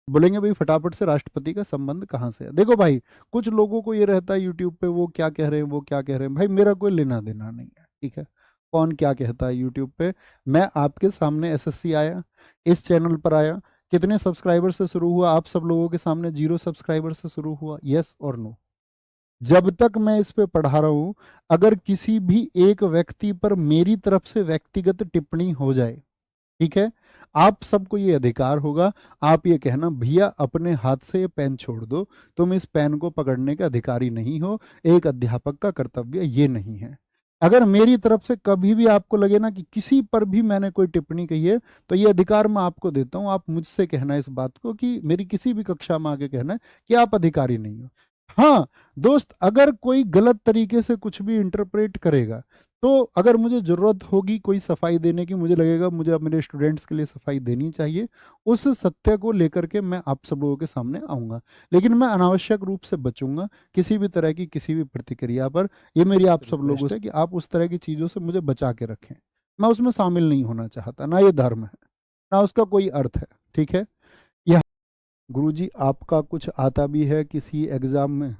बोलेंगे भाई फटाफट से राष्ट्रपति का संबंध कहाँ से है। देखो भाई, कुछ लोगों को ये रहता है यूट्यूब पे वो क्या कह रहे हैं, वो क्या कह रहे हैं, भाई मेरा कोई लेना देना नहीं है, ठीक है। कौन क्या कहता है यूट्यूब पे, मैं आपके सामने एसएससी आया, इस चैनल पर आया, कितने सब्सक्राइबर से शुरू हुआ, आप सब लोगों के सामने 0 सब्सक्राइबर से शुरू हुआ, यस और नो। जब तक मैं इस पे पढ़ा रहा हूं, अगर किसी भी एक व्यक्ति पर मेरी तरफ से व्यक्तिगत टिप्पणी हो जाए, ठीक है, आप सबको ये अधिकार होगा, आप ये कहना भैया अपने हाथ से ये पेन छोड़ दो, तुम इस पेन को पकड़ने के अधिकारी नहीं हो, एक अध्यापक का कर्तव्य ये नहीं है। अगर मेरी तरफ से कभी भी आपको लगे ना कि किसी पर भी मैंने कोई टिप्पणी कही है, तो ये अधिकार मैं आपको देता हूं, आप मुझसे कहना इस बात को, कि मेरी किसी भी कक्षा में आके कहना कि आप अधिकारी नहीं हो। हाँ दोस्त, अगर कोई गलत तरीके से कुछ भी इंटरप्रेट करेगा, तो अगर मुझे जरूरत होगी कोई सफाई देने की, मुझे लगेगा मुझे अब मेरे स्टूडेंट्स के लिए सफाई देनी चाहिए, उस सत्य को लेकर के मैं आप सब लोगों के सामने आऊंगा। लेकिन मैं अनावश्यक रूप से बचूंगा किसी भी तरह की किसी भी प्रतिक्रिया पर। ये मेरी आप सब लोगों से कि आप उस तरह की चीज़ों से मुझे बचा के रखें। मैं उसमें शामिल नहीं होना चाहता, ना ये धर्म है, ना उसका कोई अर्थ है, ठीक है। यह गुरुजी आपका कुछ आता भी है किसी एग्जाम में?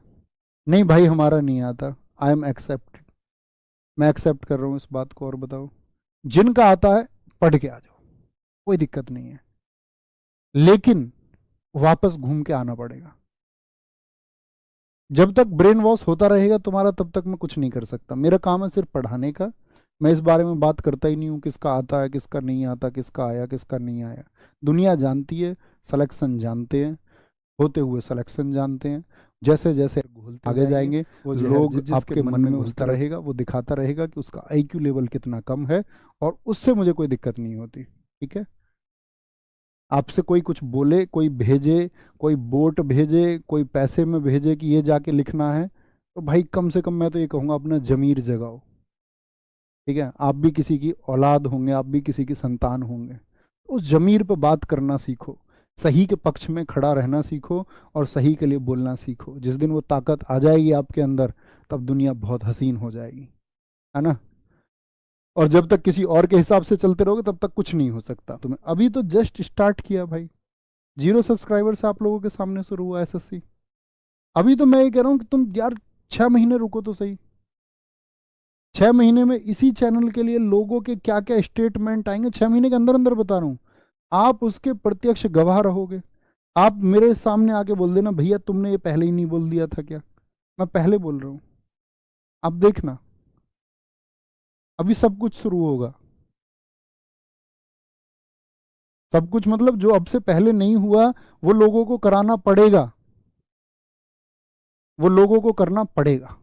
नहीं भाई, हमारा नहीं आता। आई एम एक्सेप्ट, मैं एक्सेप्ट कर रहा हूँ इस बात को। और बताओ, जिनका आता है पढ़ के आ जाओ, कोई दिक्कत नहीं है, लेकिन वापस घूम के आना पड़ेगा। जब तक ब्रेन वॉश होता रहेगा तुम्हारा, तब तक मैं कुछ नहीं कर सकता। मेरा काम है सिर्फ पढ़ाने का। मैं इस बारे में बात करता ही नहीं हूँ किसका आता है किसका नहीं आता, किसका आया किसका नहीं आया। दुनिया जानती है, सिलेक्शन जानते हैं, होते हुए सिलेक्शन जानते हैं। जैसे जैसे घुलते आगे जाएंगे, वो जो लोग जिसके आपके मन में घुलता रहेगा, वो दिखाता रहेगा कि उसका आईक्यू लेवल कितना कम है, और उससे मुझे कोई दिक्कत नहीं होती, ठीक है। आपसे कोई कुछ बोले, कोई भेजे, कोई बोट भेजे, कोई पैसे में भेजे कि ये जाके लिखना है, तो भाई कम से कम मैं तो ये कहूँगा अपना जमीर जगाओ, ठीक है। आप भी किसी की औलाद होंगे, आप भी किसी की संतान होंगे, उस जमीर पर बात करना सीखो, सही के पक्ष में खड़ा रहना सीखो, और सही के लिए बोलना सीखो। जिस दिन वो ताकत आ जाएगी आपके अंदर, तब दुनिया बहुत हसीन हो जाएगी, है ना। और जब तक किसी और के हिसाब से चलते रहोगे, तब तक कुछ नहीं हो सकता। तुम्हें अभी तो जस्ट स्टार्ट किया भाई, 0 सब्सक्राइबर से आप लोगों के सामने शुरू हुआ एसएससी। अभी तो मैं ये कह रहा हूँ कि तुम यार 6 महीने रुको तो सही। 6 महीने में इसी चैनल के लिए लोगों के क्या क्या स्टेटमेंट आएंगे, 6 महीने के अंदर अंदर बता रहा हूँ। आप उसके प्रत्यक्ष गवाह रहोगे। आप मेरे सामने आके बोल देना भैया तुमने ये पहले ही नहीं बोल दिया था क्या, मैं पहले बोल रहा हूँ। आप देखना, अभी सब कुछ शुरू होगा। सब कुछ मतलब जो अब से पहले नहीं हुआ, वो लोगों को कराना पड़ेगा, वो लोगों को करना पड़ेगा,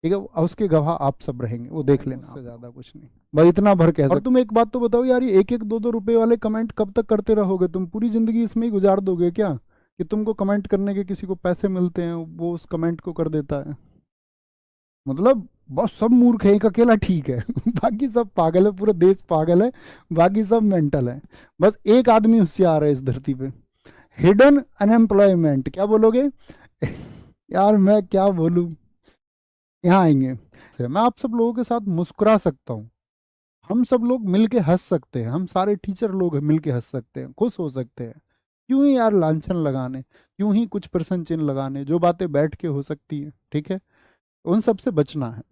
ठीक है। उसके गवाह आप सब रहेंगे, वो देख लेना, उससे ज्यादा कुछ नहीं। भाई इतना भर कह सकते। और तुम एक बात तो बताओ यार, ये एक एक दो दो रुपए वाले कमेंट कब तक करते रहोगे? तुम पूरी जिंदगी इसमें ही गुजार दोगे क्या, कि तुमको कमेंट करने के किसी को पैसे मिलते हैं, वो उस कमेंट को कर देता है? मतलब बस सब मूर्ख है, एक अकेला ठीक है बाकी सब पागल है, पूरा देश पागल है, बाकी सब मेंटल है। बस एक आदमी होशियार है इस धरती पे। हिडन अनएम्प्लॉयमेंट, क्या बोलोगे यार मैं क्या बोलूं। यहाँ आएंगे मैं आप सब लोगों के साथ मुस्कुरा सकता हूँ, हम सब लोग मिलके हंस सकते हैं, हम सारे टीचर लोग मिलके हंस सकते हैं, खुश हो सकते हैं। क्यों ही यार लांछन लगाने, क्यों ही कुछ प्रश्न चिन्ह लगाने? जो बातें बैठ के हो सकती हैं, ठीक है, उन सब से बचना है।